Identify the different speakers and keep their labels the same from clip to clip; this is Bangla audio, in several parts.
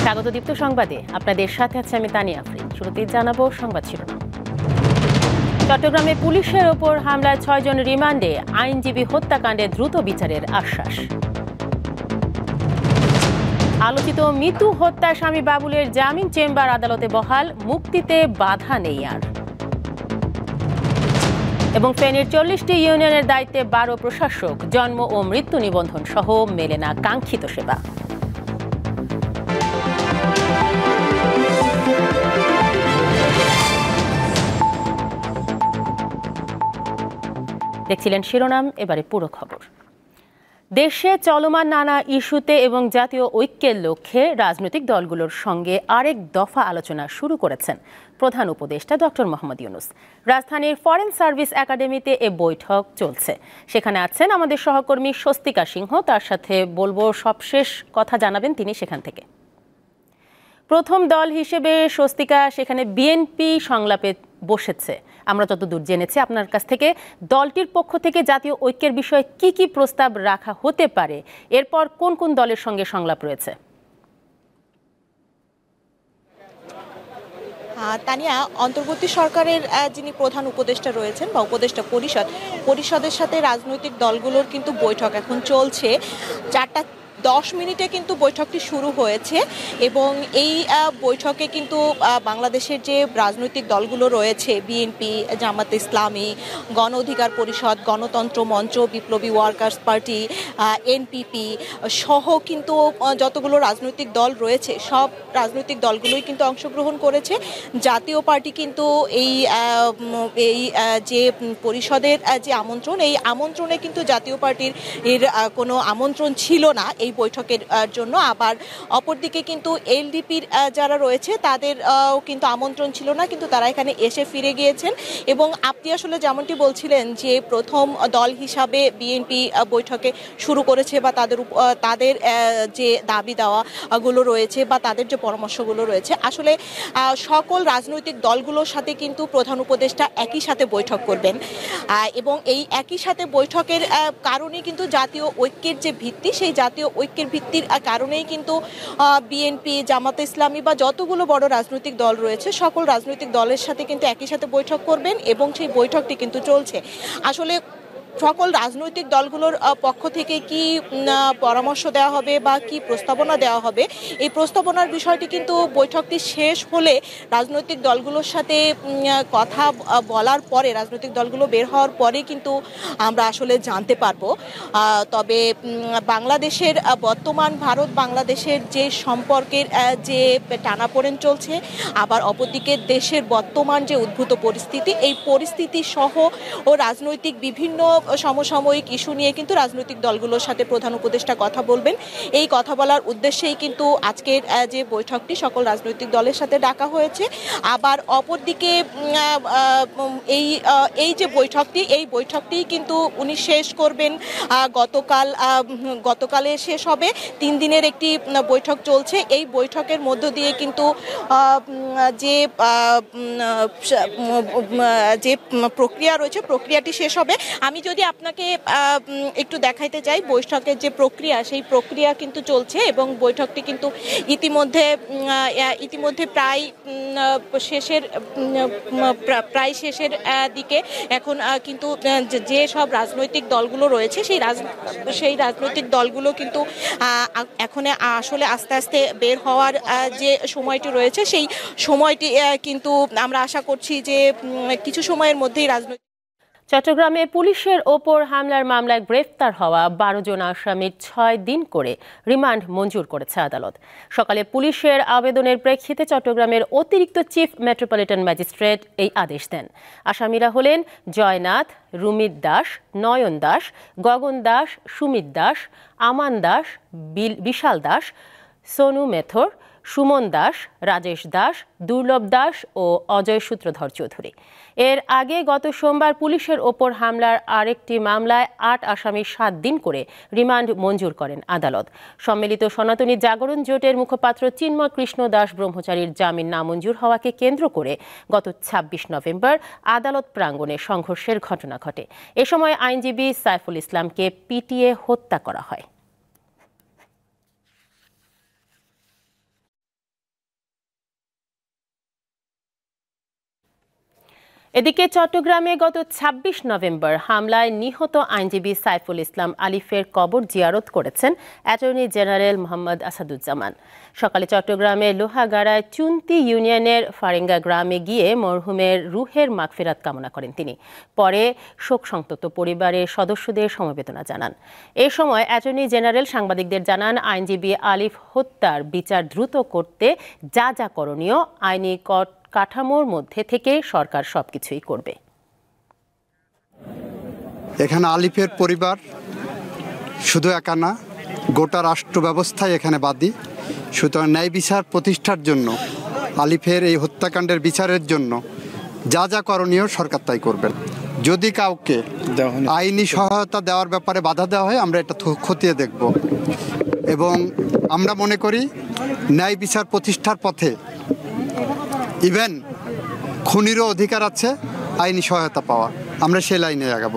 Speaker 1: স্বাগত দীপ্ত সংবাদে আপনাদের সাথে আছে আমি তানিয়া আফরিন। শুরুতেই জানাবো সংবাদ শিরোনাম। চট্টগ্রামে পুলিশের ওপর হামলায় 6 জন রিমান্ডে, আইনজীবী হত্যাকাণ্ডে দ্রুত বিচারের আশ্বাস। আলোচিত মিতু হত্যায় স্বামী বাবুলের জামিন চেম্বার আদালতে বহাল, মুক্তিতে বাধা নেই আর। এবং ফেনীর 40টি ইউনিয়নের দায়িত্বে 12 প্রশাসক, জন্ম ও মৃত্যু নিবন্ধন সহ মেলে না কাঙ্ক্ষিত সেবা। দেখছিলেন শিরোনাম, এবারে পুরো খবর। দেশে চলমান নানা ইস্যুতে এবং জাতীয় ঐক্যের লক্ষ্যে রাজনৈতিক দলগুলোর সঙ্গে আরেক দফা আলোচনা শুরু করেছেন প্রধান উপদেষ্টা ডক্টর মোহাম্মদ ইউনূস। রাজধানীর ফরেন সার্ভিস একাডেমিতে এ বৈঠক চলছে। সেখানে আছেন আমাদের সহকর্মী স্বস্তিকা সিংহ, তার সাথে বলবো সবশেষ কথা জানাবেন তিনি সেখান থেকে। প্রথম দল হিসেবে স্বস্তিকা, সেখানে বিএনপি সংলাপে বসেছে। আমরা যতদূর জেনেছি আপনার কাছ থেকে, দলটির পক্ষ থেকে জাতীয় ঐক্যের বিষয়ে কি কি প্রস্তাব রাখা হতে পারে, এরপর কোন কোন দলের সঙ্গে সংলাপ রয়েছে?
Speaker 2: তানিয়া, অন্তর্বর্তী সরকারের যিনি প্রধান উপদেষ্টা রয়েছেন বা উপদেষ্টা পরিষদের সাথে রাজনৈতিক দলগুলোর কিন্তু বৈঠক এখন চলছে। 4:10 কিন্তু বৈঠকটি শুরু হয়েছে এবং এই বৈঠকে কিন্তু বাংলাদেশের যে রাজনৈতিক দলগুলো রয়েছে, বিএনপি, জামাতে ইসলামী, গণ অধিকার পরিষদ, গণতন্ত্র মঞ্চ, বিপ্লবী ওয়ার্কার্স পার্টি, এনপিপি সহ কিন্তু যতগুলো রাজনৈতিক দল রয়েছে সব রাজনৈতিক দলগুলোই কিন্তু অংশগ্রহণ করেছে। জাতীয় পার্টি কিন্তু এই যে পরিষদের যে আমন্ত্রণ, এই আমন্ত্রণে কিন্তু জাতীয় পার্টির কোনো আমন্ত্রণ ছিল না এই বৈঠকের জন্য। আবার অপরদিকে কিন্তু এলডিপির যারা রয়েছে তাদের কিন্তু আমন্ত্রণ ছিল না, কিন্তু তারা এখানে এসে ফিরে গিয়েছেন। এবং আপনি আসলে যেমনটি বলছিলেন যে প্রথম দল হিসাবে বিএনপি বৈঠকে শুরু করেছে বা তাদের যে দাবি দেওয়াগুলো রয়েছে বা তাদের যে পরামর্শগুলো রয়েছে, আসলে সকল রাজনৈতিক দলগুলোর সাথে কিন্তু প্রধান উপদেষ্টা একই সাথে বৈঠক করবেন এবং এই একই সাথে বৈঠকের কারণে কিন্তু জাতীয় ঐক্যের যে ভিত্তি, সেই জাতীয় ঐক্যের ভিত্তির কারণেই কিন্তু বিএনপি, জামাতে ইসলামী বা যতগুলো বড় রাজনৈতিক দল রয়েছে সকল রাজনৈতিক দলের সাথে কিন্তু একই সাথে বৈঠক করবেন এবং সেই বৈঠকটি কিন্তু চলছে। আসলে সকল রাজনৈতিক দলগুলোর পক্ষ থেকে কি পরামর্শ দেওয়া হবে বা কি প্রস্তাবনা দেওয়া হবে, এই প্রস্তাবনার বিষয়টি কিন্তু বৈঠকটি শেষ হলে রাজনৈতিক দলগুলোর সাথে কথা বলার পরে, রাজনৈতিক দলগুলো বের হওয়ার পরে কিন্তু আমরা আসলে জানতে পারবো। তবে বাংলাদেশের বর্তমান ভারত বাংলাদেশের যে সম্পর্কের যে টানাপোড়েন চলছে, আবার অপরদিকে দেশের বর্তমান যে উদ্ভূত পরিস্থিতি, এই পরিস্থিতি সহ ও রাজনৈতিক বিভিন্ন সমসাময়িক ইস্যু নিয়ে কিন্তু রাজনৈতিক দলগুলোর সাথে প্রধান উপদেষ্টা কথা বলবেন। এই কথা বলার উদ্দেশ্যেই কিন্তু আজকের যে বৈঠকটি সকল রাজনৈতিক দলের সাথে ডাকা হয়েছে। আবার অপরদিকে এই যে বৈঠকটি, এই বৈঠকটি কিন্তু উনি শেষ করবেন গতকালে শেষ হবে। 3 দিনের একটি বৈঠক চলছে। এই বৈঠকের মধ্য দিয়ে কিন্তু যে প্রক্রিয়া রয়েছে, প্রক্রিয়াটি শেষ হবে। আমি যদি আপনাকে একটু দেখাইতে চাই বৈঠকের যে প্রক্রিয়া, সেই প্রক্রিয়া কিন্তু চলছে এবং বৈঠকটি কিন্তু ইতিমধ্যে প্রায় শেষের দিকে। এখন কিন্তু যে সব রাজনৈতিক দলগুলো রয়েছে সেই রাজনৈতিক দলগুলো কিন্তু এখন আসলে আস্তে আস্তে বের হওয়ার যে সময়টি রয়েছে, সেই সময়টি কিন্তু আমরা আশা করছি যে কিছু সময়ের মধ্যেই
Speaker 1: চট্টগ্রামে পুলিশের ওপর হামলার মামলায় গ্রেফতার হওয়া 12 জন আসামির 6 দিন করে রিমান্ড মঞ্জুর করেছে আদালত। সকালে পুলিশের আবেদনের প্রেক্ষিতে চট্টগ্রামের অতিরিক্ত চিফ মেট্রোপলিটন ম্যাজিস্ট্রেট এই আদেশ দেন। আসামিরা হলেন জয়নাথ, রুমিত দাস, নয়ন দাস, গগন দাস, সুমিত দাস, আমান দাস, বিশাল দাস, সোনু মেথর, সুমন দাস, রাজেশ দাস, দুর্লভ দাস ও অজয় সূত্রধর চৌধুরী। এর আগে গত সোমবার পুলিশের ওপর হামলার আরেকটি মামলায় 8 আসামির 7 দিন করে রিমান্ড মঞ্জুর করেন আদালত। সম্মিলিত সনাতনী জাগরণ জোটের মুখপাত্র চিন্ময় কৃষ্ণ দাস ব্রহ্মচারীর জামিন নামঞ্জুর হওয়াকে কেন্দ্র করে গত 26 নভেম্বর আদালত প্রাঙ্গণে সংঘর্ষের ঘটনা ঘটে। এ সময় আইনজীবী সাইফুল ইসলামকে পিটিয়ে হত্যা করা হয়। এদিকে চট্টগ্রামে গত ২৬ নভেম্বর হামলায় নিহত আইনজীবী সাইফুল ইসলাম আলিফের কবর জিয়ারত করেছেন অ্যাটর্নি জেনারেল মোহাম্মদ আসাদুজ্জামান। সকালে চট্টগ্রামে লোহাগাড়ায় চুন্তি ইউনিয়নের ফারেঙ্গা গ্রামে গিয়ে মরহুমের রুহের মাগফিরাত কামনা করেন তিনি। পরে শোকসন্তপ্ত পরিবারের সদস্যদের সমবেদনা জানান। এ সময় অ্যাটর্নি জেনারেল সাংবাদিকদের জানান, আইনজীবী আলিফ হত্যার বিচার দ্রুত করতে যা যা করণীয় আইনি কাঠামোর মধ্যে থেকে সরকার সবকিছুই করবে।
Speaker 3: এখানে আলিফের পরিবার শুধু একা না, গোটা রাষ্ট্র ব্যবস্থায় এখানে বাদী। সুতরাং ন্যায় বিচার প্রতিষ্ঠার জন্য, আলিফের এই হত্যাকাণ্ডের বিচারের জন্য যা যা করণীয় সরকার তাই করবেন। যদি কাউকে আইনি সহায়তা দেওয়ার ব্যাপারে বাধা দেওয়া হয়, আমরা এটা খতিয়ে দেখব এবং আমরা মনে করি ন্যায় বিচার প্রতিষ্ঠার পথে ইভেন খুনিরও অধিকার আছে আইনি সহায়তা পাওয়া। আমরা সেই লাইনে আগাবো।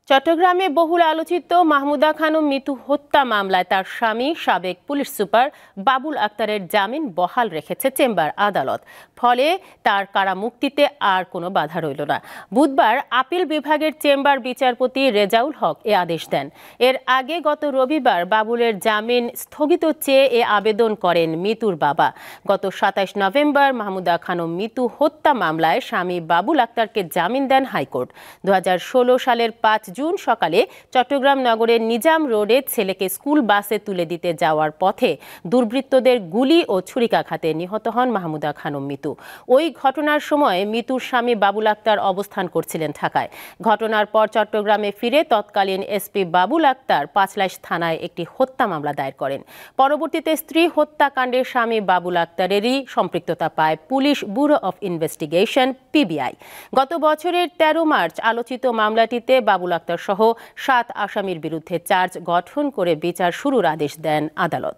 Speaker 1: চট্টগ্রামে বহুল আলোচিত মাহমুদা খানম মিতু হত্যা মামলায় তার স্বামী সাবেক পুলিশ সুপার বাবুল আক্তারের জামিন বহাল রেখেছে চেম্বার আদালত। ফলে তার কারামুক্তিতে আর কোনো বাধা রইল না। বুধবার আপিল বিভাগের চেম্বার বিচারপতি রেজাউল হক এ আদেশ দেন। এর আগে গত রবিবার বাবুলের জামিন স্থগিত চেয়ে এ আবেদন করেন মিতুর বাবা। গত ২৭ নভেম্বর মাহমুদা খানম মিতু হত্যা মামলায় স্বামী বাবুল আক্তারকে জামিন দেন হাইকোর্ট। ২০১৬ সালের ৫ জুন সকালে চট্টগ্রাম নগরের নিজাম রোডে ছেলেকে স্কুল বাসে তুলে দিতে যাওয়ার পথে দুর্বৃত্তদের গুলি ও ছুরিকাঘাতে নিহত হন মাহমুদা খানম মিতু। ওই ঘটনার সময় মিতুর স্বামী বাবুল আক্তার অবস্থান করছিলেন ঢাকায়। ঘটনার পর চট্টগ্রামে ফিরে তৎকালীন এসপি বাবুল আক্তার পাঁচলাইশ থানায় একটি হত্যা মামলা দায়ের করেন। পরবর্তীতে স্ত্রী হত্যাকাণ্ডে স্বামী বাবুল আক্তারেরই সম্পৃক্ততা পায় police bureau of investigation PBI. গত বছরের ১৩ মার্চ আলোচিত মামলাটিতে বাবুল আক্তার সহ ৭ আসামির বিরুদ্ধে চার্জ গঠন করে বিচার শুরুর আদেশ দেন আদালত।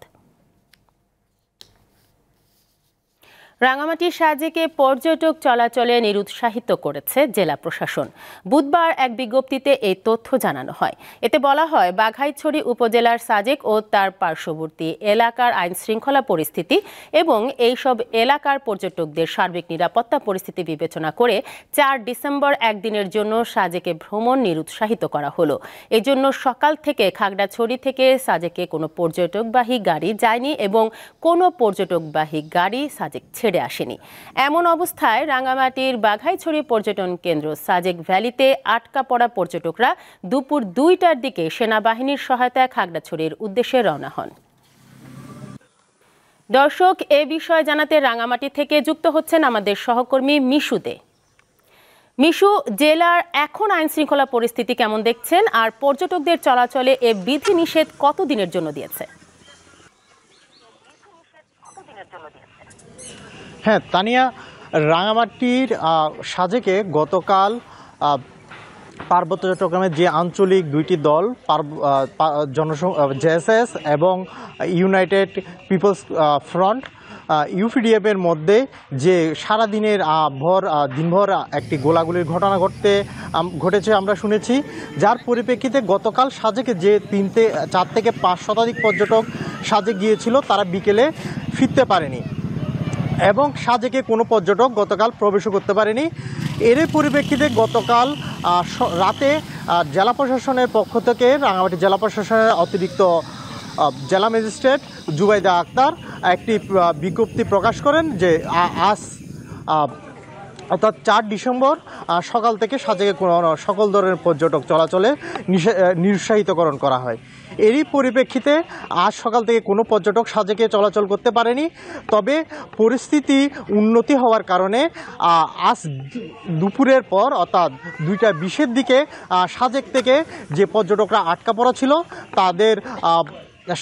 Speaker 1: রাঙামাটির সাজেকে পর্যটক চলাচলে নিরুৎসাহিত করেছে জেলা প্রশাসন। বুধবার এক বিজ্ঞপ্তিতে এই তথ্য জানানো হয়। এতে বলা হয়, বাঘাইছড়ি উপজেলার সাজেক ও তার পার্শ্ববর্তী এলাকার আইন শৃঙ্খলা পরিস্থিতি এবং এইসব এলাকার পর্যটকদের সার্বিক নিরাপত্তা পরিস্থিতি বিবেচনা করে ৪ ডিসেম্বর একদিনের জন্য সাজেকে ভ্রমণ নিরুৎসাহিত করা হলো। এজন্য সকাল থেকে খাগড়াছড়ি থেকে সাজেকে কোনো পর্যটকবাহী গাড়ি যায়নি এবং কোনো পর্যটকবাহী গাড়ি সাজেক ছেড়ে আসেনি। এমন অবস্থায় রাঙামাটির বাঘাইছড়ি পর্যটন কেন্দ্র সাজেক ভ্যালিতে আটকা পড়া পর্যটকরা দুপুর ২টার দিকে সেনাবাহিনীর সহায়তায় খাগড়াছড়ির উদ্দেশ্যে রওনা হন। দর্শক, এ বিষয়ে জানাতে রাঙামাটি থেকে যুক্ত হচ্ছেন আমাদের সহকর্মী মিশু দে। মিশু, জেলার এখন আইন শৃঙ্খলা পরিস্থিতি কেমন দেখছেন, আর পর্যটকদের চলাচলে এ বিধিনিষেধ কতদিনের জন্য দিয়েছে?
Speaker 4: হ্যাঁ তানিয়া, রাঙামাটির সাজেকে গতকাল পার্বত্য চট্টগ্রামের যে আঞ্চলিক দুইটি দল জেএসএস এবং ইউনাইটেড পিপলস ফ্রন্ট ইউপিডিএফের মধ্যে যে সারাদিনের দিনভর একটি গোলাগুলির ঘটনা ঘটেছে আমরা শুনেছি, যার পরিপ্রেক্ষিতে গতকাল সাজেকে যে 4 থেকে 5 শতাধিক পর্যটক সাজেক গিয়েছিল তারা বিকেলে ফিরতে পারেনি এবং সাজেকে কোনো পর্যটক গতকাল প্রবেশও করতে পারেনি। এর পরিপ্রেক্ষিতে গতকাল রাতে জেলা প্রশাসনের পক্ষ থেকে রাঙামাটি জেলা প্রশাসনের অতিরিক্ত জেলা ম্যাজিস্ট্রেট জুবাইদা আক্তার একটি বিজ্ঞপ্তি প্রকাশ করেন যে আজ অর্থাৎ 4 ডিসেম্বর সকাল থেকে সাজেকে কোনো সকল ধরনের পর্যটক চলাচলে নিরুৎসাহিতকরণ করা হয়। এরই পরিপ্রেক্ষিতে আজ সকাল থেকে কোনো পর্যটক সাজেকে চলাচল করতে পারেনি। তবে পরিস্থিতি উন্নতি হওয়ার কারণে আজ দুপুরের পর অর্থাৎ 2টা 20-এর দিকে সাজেক থেকে যে পর্যটকরা আটকা পড়া ছিল তাদের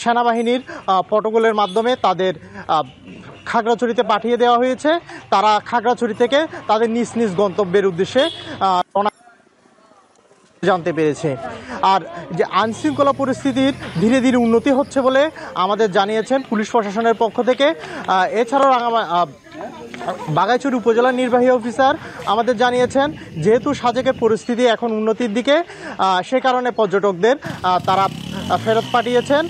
Speaker 4: সেনাবাহিনীর প্রটোকলের মাধ্যমে তাদের খাগড়াছড়িতে পাঠিয়ে দেওয়া হয়েছে। তারা খাগড়াছড়ি থেকে তাদের নিজ নিজ গন্তব্যের উদ্দেশ্যে জানতে পেরেছে। আর যে আইনশৃঙ্খলা পরিস্থিতির ধীরে ধীরে উন্নতি হচ্ছে বলে আমাদের জানিয়েছেন পুলিশ প্রশাসনের পক্ষ থেকে। এছাড়াও বাঘাইছড়ি উপজেলার নির্বাহী অফিসার আমাদের জানিয়েছেন, যেহেতু সাজেকের পরিস্থিতি এখন উন্নতির দিকে, সে কারণে পর্যটকদের তারা ফেরত পাঠিয়েছেন।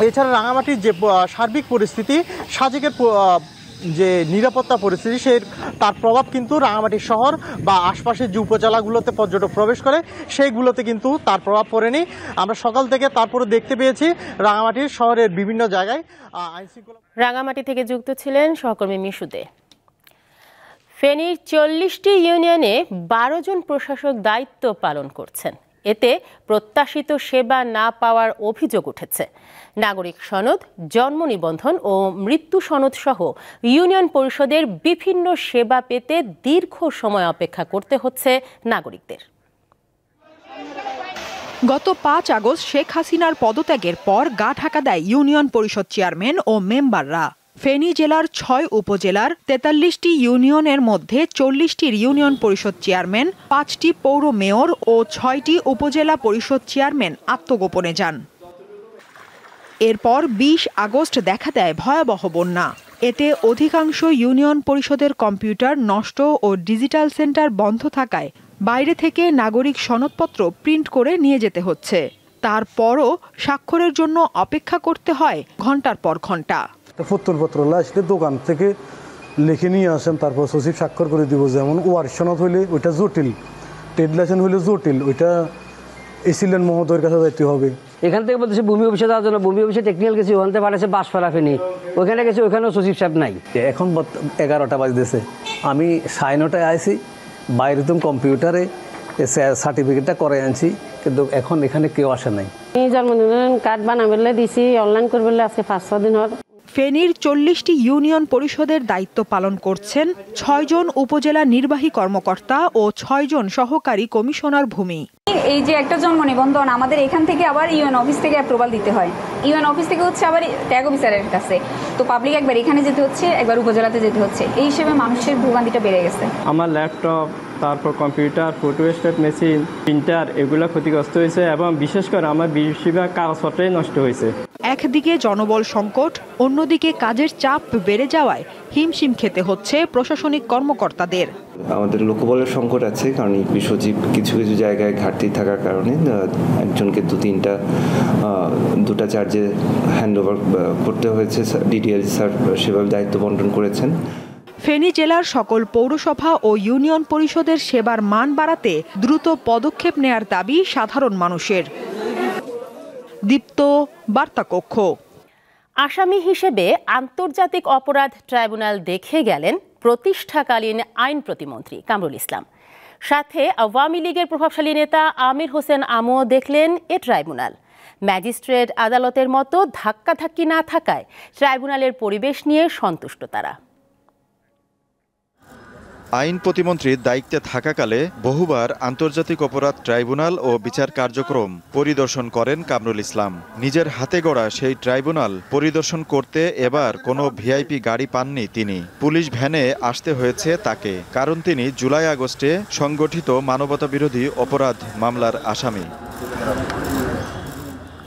Speaker 4: এছাড়া রাঙামাটির যে সার্বিক পরিস্থিতি, সাজেকের যে নিরাপত্তা পরিস্থিতি তার প্রভাব কিন্তু রাঙামাটি শহর বা আশপাশের যে উপজেলাগুলোতে পর্যটক প্রবেশ করে সেইগুলোতে কিন্তু তার প্রভাব পড়েনি। আমরা সকাল থেকে তারপরে দেখতে পেয়েছি রাঙামাটির শহরের বিভিন্ন জায়গায় আইনশৃঙ্খলা।
Speaker 1: রাঙামাটি থেকে যুক্ত ছিলেন সহকর্মী মিশুদে। ফেনীর 40টি ইউনিয়নে 12 জন প্রশাসক দায়িত্ব পালন করছেন। এতে প্রত্যাশিত সেবা না পাওয়ার অভিযোগ উঠেছে। নাগরিক সনদ, জন্ম নিবন্ধন ও মৃত্যু সনদ সহ ইউনিয়ন পরিষদের বিভিন্ন সেবা পেতে দীর্ঘ সময় অপেক্ষা করতে হচ্ছে নাগরিকদের।
Speaker 5: গত 5 আগস্ট শেখ হাসিনার পদত্যাগের পর গা ঢাকা দেয় ইউনিয়ন পরিষদ চেয়ারম্যান ও মেম্বাররা। ফেনী জেলার 6 উপজেলার 43টি ইউনিয়নের মধ্যে 40টির ইউনিয়ন পরিষদ চেয়ারম্যান, 5টি পৌর মেয়র ও 6টি উপজেলা পরিষদ চেয়ারম্যান আত্মগোপনে যান। এরপর 20 আগস্ট দেখা দেয় ভয়াবহ বন্যা। এতে অধিকাংশ ইউনিয়ন পরিষদের কম্পিউটার নষ্ট ও ডিজিটাল সেন্টার বন্ধ থাকায় বাইরে থেকে নাগরিক সনদপত্র প্রিন্ট করে নিয়ে যেতে হচ্ছে। তারপরও স্বাক্ষরের জন্য অপেক্ষা করতে হয় ঘন্টার পর ঘন্টা।
Speaker 6: পত্রপত্র আসলে দোকান থেকে লিখে নিয়ে আসেন, তারপর সচিব স্বাক্ষর করে দিব। যেমন ওয়ারিশ সনদ হইলে ওইটা জটিল, ট্রেড লাইসেন্স হইলে জটিল, ওইটা এসিলেন মহোদয়ের কাছে যাইতে হবে।
Speaker 7: এখান থেকে বলতেছে ভূমি অফিসে যাওয়ার জন্য, ভূমি অফিসে টেকনিক্যাল গেছি, ওখানে পাঠাচ্ছে বাসপাড়া ফেনি, ওখানে গেছি, ওখানেও সচিব সাহেব নাই।
Speaker 8: এখন 11টা বাজতেছে, আমি 9:30টায় আইছি, বাইরে তুমি কম্পিউটারে সার্টিফিকেটটা করে আনছি, কিন্তু এখন এখানে কেউ আসে নাই।
Speaker 9: জন্মদিনের কার্ড বানাবে দিছি, অনলাইন করবে আজকে 5-6 দিন হয়।
Speaker 5: ফেনীর 40টি ইউনিয়ন পরিষদের দায়িত্ব পালন করছেন 6 জন উপজেলা নির্বাহী কর্মকর্তা ও 6 জন সহকারী কমিশনার ভূমি।
Speaker 10: এই যে একটা জন্ম নিবন্ধন আমাদের এখান থেকে আবার ইউএন অফিস থেকে অ্যাপ্রুভাল দিতে হয়, ইউএন অফিস থেকে হচ্ছে আবার ট্যাগ অফিসারের কাছে, তো পাবলিক একবার এখানে যেতে হচ্ছে, একবার উপজেলাতে যেতে হচ্ছে। এই হিসেবে মানুষের ভোগান্তিটা বেড়ে গেছে। আমার
Speaker 11: ল্যাপটপ, তারপর কম্পিউটার, ফটোস্টেট মেশিন, প্রিন্টার এগুলো ক্ষতিগ্রস্ত হয়েছে এবং বিশেষ করে আমার বেশিরভাগ কাগজপত্রই নষ্ট হয়েছে।
Speaker 5: একদিকে জনবল সংকট, অন্যদিকে কাজের চাপ বেড়ে যাওয়ায় হিমশিম খেতে হচ্ছে প্রশাসনিক কর্মকর্তাদের।
Speaker 12: আমাদের লোকবলের সংকট আছে, কারণ ইউপি সচিব কিছু কিছু জায়গায় ঘাটতি থাকার কারণে একজনকে 2-3টা চার্জে হ্যান্ডওভার করতে হয়েছে। ডিডিএল স্যার সেভাবে দায়িত্ব বন্টন করেছেন।
Speaker 5: ফেনী জেলার সকল পৌরসভা ও ইউনিয়ন পরিষদের সেবার মান বাড়াতে দ্রুত পদক্ষেপ নেয়ার দাবি সাধারণ মানুষের। দীপ্ত, বার্তা কক্ষ।
Speaker 1: আসামি হিসেবে আন্তর্জাতিক অপরাধ ট্রাইব্যুনাল দেখে গেলেন প্রতিষ্ঠাকালীন আইন প্রতিমন্ত্রী কামরুল ইসলাম। সাথে আওয়ামী লীগের প্রভাবশালী নেতা আমির হোসেন আমুও দেখলেন এ ট্রাইব্যুনাল। ম্যাজিস্ট্রেট আদালতের মতো ধাক্কাধাক্কি না থাকায় ট্রাইব্যুনালের পরিবেশ নিয়ে সন্তুষ্ট তারা।
Speaker 13: আইন প্রতিমন্ত্রীর দায়িত্বে থাকাকালে বহুবার আন্তর্জাতিক অপরাধ ট্রাইব্যুনাল ও বিচার কার্যক্রম পরিদর্শন করেন কামরুল ইসলাম। নিজের হাতে গড়া সেই ট্রাইব্যুনাল পরিদর্শন করতে এবার কোনো ভিআইপি গাড়ি পাননি তিনি। পুলিশ ভ্যানে আসতে হয়েছে তাকে, কারণ তিনি জুলাই আগস্টে সংগঠিত মানবতাবিরোধী অপরাধ মামলার আসামি।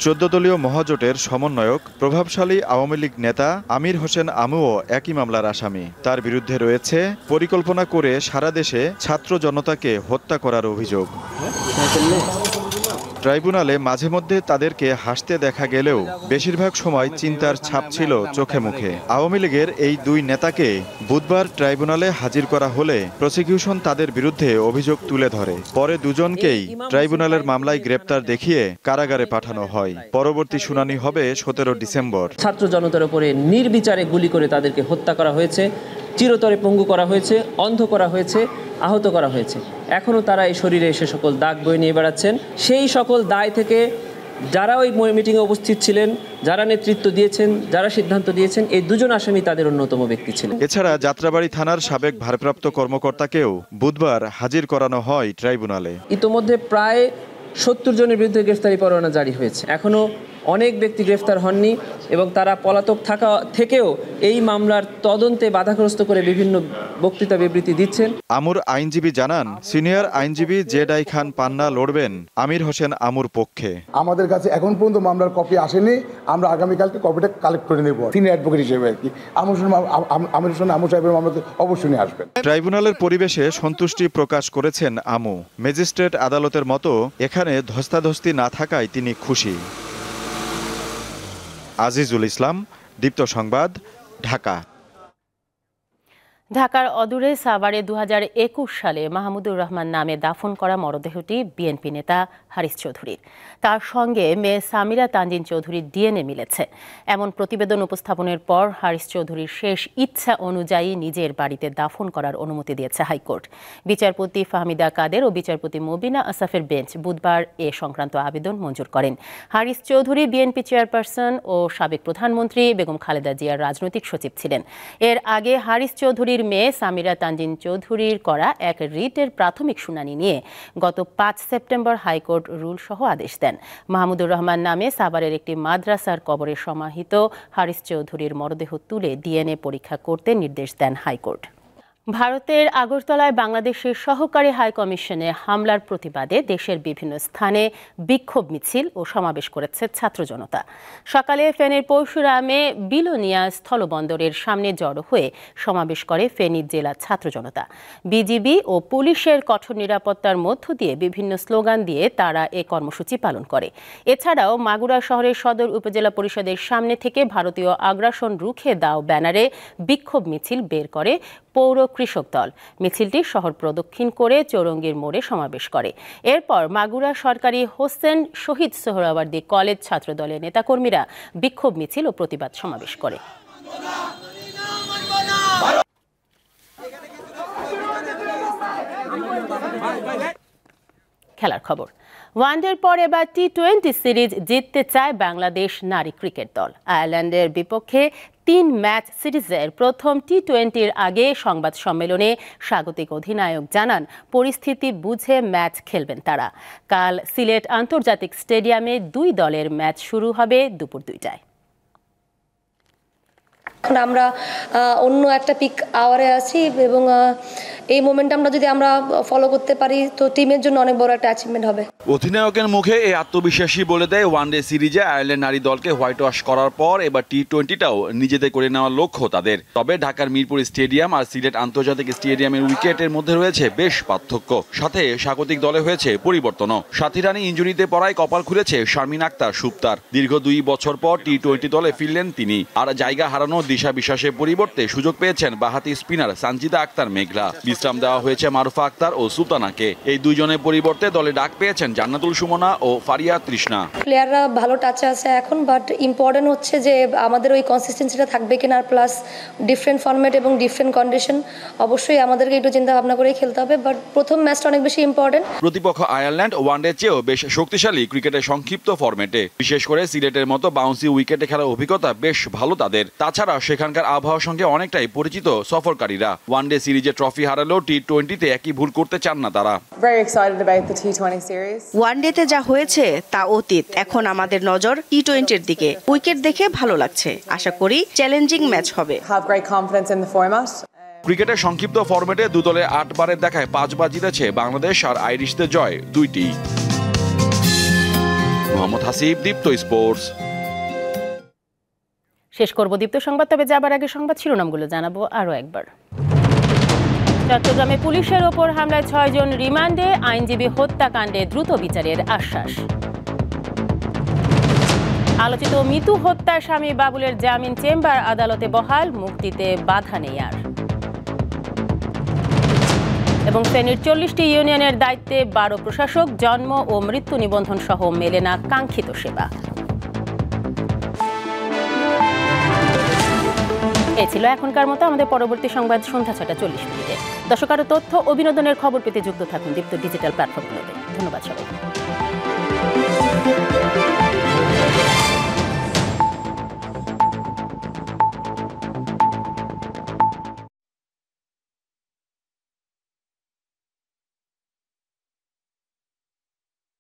Speaker 13: 14 দলীয় মহাজোটের সমন্বয়ক প্রভাবশালী আওয়ামী লীগ নেতা আমির হোসেন আমুও একই মামলার আসামি। তার বিরুদ্ধে রয়েছে পরিকল্পনা করে সারা দেশে ছাত্র জনতাকে হত্যা করার অভিযোগ। ট্রাইব্যুনালে মাঝে মধ্যে তাদেরকে হাসতে দেখা গেলেও বেশিরভাগ সময় চিন্তার ছাপ ছিল চোখে মুখে। আওয়ামী লীগের এই 2 নেতাকে বুধবার ট্রাইব্যুনালে হাজির করা হলে প্রসিকিউশন তাদের বিরুদ্ধে অভিযোগ তুলে ধরে। পরে দুজনকেই ট্রাইব্যুনালের মামলায় গ্রেপ্তার দেখিয়ে কারাগারে পাঠানো হয়। পরবর্তী শুনানি হবে 17 ডিসেম্বর।
Speaker 14: ছাত্র জনতার উপরে নির্বিচারে গুলি করে তাদেরকে হত্যা করা হয়েছে, চিরতরে পঙ্গু করা হয়েছে, অন্ধ করা হয়েছে, আহত করা হয়েছে। এখনও তারা এই শরীরে সে সকল দাগ বয়ে নিয়ে বেড়াচ্ছেন। সেই সকল দায় থেকে যারা ওই মিটিংয়ে উপস্থিত ছিলেন, যারা নেতৃত্ব দিয়েছেন, যারা সিদ্ধান্ত দিয়েছেন, এই 2 জন আসামি তাদের অন্যতম ব্যক্তি ছিলেন।
Speaker 13: এছাড়া যাত্রাবাড়ী থানার সাবেক ভারপ্রাপ্ত কর্মকর্তাকেও বুধবার হাজির করানো হয় ট্রাইব্যুনালে।
Speaker 14: ইতোমধ্যে প্রায় 70 জনের বিরুদ্ধে গ্রেফতারি পরোয়ানা জারি হয়েছে। এখনও অনেক ব্যক্তি গ্রেফতার হননি এবং তারা পলাতক থাকা থেকেও এই মামলার তদন্তে বাধাগ্রস্ত করে বিভিন্ন বক্তৃতা বিবৃতি দিচ্ছেন।
Speaker 13: আমুর আইনজীবী জানান, সিনিয়র আইনজীবী জেডাই খান পান্না লড়বেন আমির হোসেন আমুর পক্ষে।
Speaker 15: আমাদের কাছে এখন পর্যন্ত মামলার কপি আসেনি, আমরা আগামীকালকে কপিটা কালেক্ট করে নেব সিনিয়র অ্যাডভোকেট হিসেবে আর কি। আমির হোসেন আমু সাহেবের মামলাতে অবশ্যই আসবেন।
Speaker 13: ট্রাইব্যুনালের পরিবেশে সন্তুষ্টি প্রকাশ করেছেন আমু। ম্যাজিস্ট্রেট আদালতের মতো এখানে ধস্তাধস্তি না থাকায় তিনি খুশি। আজিজুল ইসলাম, দীপ্ত সংবাদ, ঢাকা।
Speaker 1: ঢাকার অদূরে সাভারে 2021 সালে মাহমুদুর রহমান নামে দাফন করা মরদেহটি বিএনপি নেতা হারিস চৌধুরীর। তার সঙ্গে মেয়ে সামিরা তানজিন চৌধুরীর ডিএনএ মিলেছে। এমন প্রতিবেদন উপস্থাপনের পর হারিস চৌধুরীর শেষ ইচ্ছা অনুযায়ী নিজের বাড়িতে দাফন করার অনুমতি দিয়েছে হাইকোর্ট। বিচারপতি ফাহমিদা কাদের ও বিচারপতি মুবিনা আসাফের বেঞ্চ বুধবার এ সংক্রান্ত আবেদন মঞ্জুর করেন। হারিস চৌধুরী বিএনপি চেয়ারপারসন ও সাবেক প্রধানমন্ত্রী বেগম খালেদা জিয়ার রাজনৈতিক সচিব ছিলেন। এর আগে হারিস চৌধুরীর মেয়ে সামিরা তানজিন চৌধুরীর করা এক রিটের প্রাথমিক শুনানি নিয়ে গত 5 সেপ্টেম্বর হাইকোর্ট রুল সহ আদেশ দেন। মাহমুদুর রহমান নামে সাভারের একটি মাদ্রাসার কবরে সমাহিত হারিস চৌধুরীর মরদেহ তুলে ডিএনএ পরীক্ষা করতে নির্দেশ দেন হাইকোর্ট। ভারতের আগরতলায় বাংলাদেশের সহকারী হাইকমিশনে হামলার প্রতিবাদে দেশের বিভিন্ন স্থানে বিক্ষোভ মিছিল ও সমাবেশ করেছে ছাত্র জনতা। সকালে ফেনীর পরশুরামে বিলোনিয়া স্থলবন্দরের সামনে জড়ো হয়ে সমাবেশ করে ফেনী জেলা ছাত্র জনতা। বিজিবি ও পুলিশের কঠোর নিরাপত্তার মধ্য দিয়ে বিভিন্ন স্লোগান দিয়ে তারা এ কর্মসূচি পালন করে। এছাড়াও মাগুরা শহরের সদর উপজেলা পরিষদের সামনে থেকে ভারতীয় আগ্রাসন রুখে দাও ব্যানারে বিক্ষোভ মিছিল বের করে পৌর কৃষক দল। মিছিলটি শহর প্রদক্ষিণ করে চৌরঙ্গীর মোড়ে সমাবেশ করে। এরপর মাগুরা সরকারি হোসেন শহীদ সোহরাওয়ার্দী কলেজ ছাত্রদলের নেতাকর্মীরা বিক্ষোভ মিছিল ও প্রতিবাদ সমাবেশ করে। খেলার খবর। ওয়ানডের পর এবার টি-20 সিরিজ জিততে চায় বাংলাদেশ নারী ক্রিকেট দল। আয়ারল্যান্ডের বিপক্ষে 3 ম্যাচ সিরিজের প্রথম টি-20-র আগে সংবাদ সম্মেলনে স্বাগতিক অধিনায়ক জানান পরিস্থিতি বুঝে ম্যাচ খেলবেন তারা। কাল সিলেট আন্তর্জাতিক স্টেডিয়ামে 2 দলের ম্যাচ শুরু হবে দুপুর 2টায়।
Speaker 16: আমরা অন্য একটা পিক আওয়ারে আছি এবং এই মোমেন্টামটা যদি আমরা ফলো করতে পারি তো টিমের জন্য অনেক বড় একটা অ্যাচিভমেন্ট হবে।
Speaker 17: অধিনায়কের মুখে এই আত্মবিশ্বাসী বলে দেয় ওয়ানডে সিরিজে আয়ারল্যান্ড নারী দলকে হোয়াইট ওয়াশ করার পর এবার টি-20টাও নিজেদের করে নেওয়ার লক্ষ্য তাদের। তবে ঢাকার মিরপুর স্টেডিয়াম আর সিলেট আন্তর্জাতিক স্টেডিয়ামের উইকেটের মধ্যে রয়েছে বেশ পার্থক্য। সাথে স্বাগতিক দলে হয়েছে পরিবর্তনও। সাথী রানী ইনজুরিতে পড়ায় কপাল খুলেছে শারমিন আক্তার সুপ্তার। দীর্ঘ 2 বছর পর টি-20 দলে ফিরলেন তিনি। আর জায়গা হারানো দিশা বিশ্বাসের পরিবর্তে সুযোগ পেয়েছেন বাহাতি স্পিনার সানজিদা আক্তার মেঘলা। বিশ্রাম দেওয়া হয়েছে মারুফা আক্তার ও সুলতানাকে। এই দুইজনের পরিবর্তে দলে ডাক পেয়েছেন জান্নাতুল সুমনা ও ফারিয়া তৃষ্ণা।
Speaker 16: প্লেয়াররা ভালো টাচে আছে এখন, বাট ইম্পর্টেন্ট হচ্ছে যে আমাদের ওই কনসিস্টেন্সিটা থাকবে কিনা, আর প্লাস ডিফারেন্ট ফরম্যাট এবং ডিফারেন্ট কন্ডিশন অবশ্যই আমাদেরকে একটু চিন্তা ভাবনা করে খেলতে হবে। বাট প্রথম ম্যাচটা অনেক বেশি ইম্পর্টেন্ট।
Speaker 17: প্রতিপক্ষ আয়ারল্যান্ড ওয়ানডে চেয়েও বেশ শক্তিশালী ক্রিকেটের সংক্ষিপ্ত ফরম্যাটে। বিশেষ করে সিলেটের মতো বাউন্সি উইকেটে খেলার অভিজ্ঞতা বেশ ভালো তাদের। তাছাড়া সেখানকার আবহাওয়ার সঙ্গে অনেকটাই পরিচিত সফরকারীরা। ওয়ানডে সিরিজে ট্রফি হারালেও টি-20তে একই ভুল করতে চান না তারা।
Speaker 18: ওয়ানডেতে যা হয়েছে তা অতীত, এখন আমাদের নজর টি-20-র দিকে। উইকেট দেখে ভালো লাগছে, আশা করি চ্যালেঞ্জিং ম্যাচ হবে।
Speaker 17: ক্রিকেটের সংক্ষিপ্ত ফরম্যাটে 2 দলের 8 বারের দেখায় 5 বার জিতেছে বাংলাদেশ, আর আইরিশদের জয় 2টি। মোহাম্মদ হাসিব, দীপ্ত স্পোর্টস।
Speaker 1: শেষ করব দীপ্ত সংবাদ, তবে যাবার আগে সংবাদ শিরোনামগুলো জানাবো আরও একবার। চট্টগ্রামে পুলিশের ওপর হামলায় 6 জন রিমান্ডে, আইনজীবী হত্যাকাণ্ডে দ্রুত বিচারের আশ্বাস। আলোচিত মিতু হত্যার স্বামী বাবুলের জামিন চেম্বার আদালতে বহাল, মুক্তিতে বাধা নেই আর। এবং ফেনীর 40টি ইউনিয়নের দায়িত্বে 12 প্রশাসক, জন্ম ও মৃত্যু নিবন্ধন সহ মেলে না কাঙ্ক্ষিত সেবা। এ ছিল এখনকার মতো। আমাদের পরবর্তী সংবাদ সন্ধ্যা 6:40। দর্শক, আরও তথ্য ও বিনোদনের খবর পেতে যুক্ত থাকুন দীপ্ত ডিজিটাল প্ল্যাটফর্মগুলোতে। ধন্যবাদ সবাইকে।